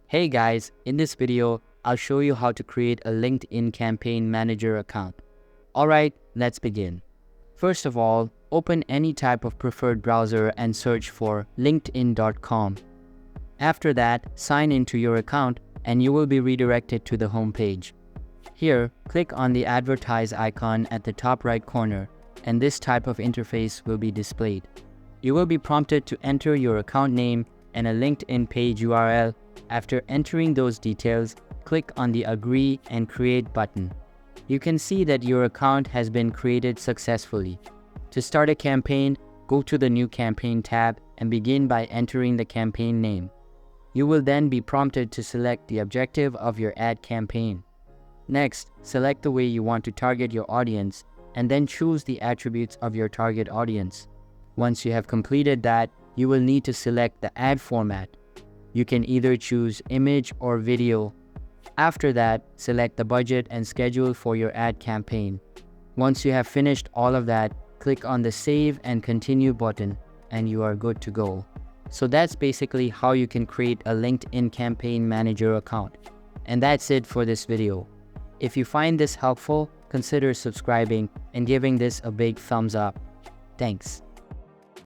Hey guys, in this video, I'll show you how to create a LinkedIn Campaign Manager account. Alright, let's begin. First of all, open any type of preferred browser and search for linkedin.com. After that, sign into your account and you will be redirected to the home page. Here, click on the advertise icon at the top right corner and this type of interface will be displayed. You will be prompted to enter your account name and a LinkedIn page URL. After entering those details, click on the Agree and Create button. You can see that your account has been created successfully. To start a campaign, go to the New Campaign tab and begin by entering the campaign name. You will then be prompted to select the objective of your ad campaign. Next, select the way you want to target your audience and then choose the attributes of your target audience. Once you have completed that, you will need to select the ad format. You can either choose image or video. After that, select the budget and schedule for your ad campaign. Once you have finished all of that, click on the Save and Continue button and you are good to go. So that's basically how you can create a LinkedIn Campaign Manager account. And that's it for this video. If you find this helpful, consider subscribing and giving this a big thumbs up. Thanks.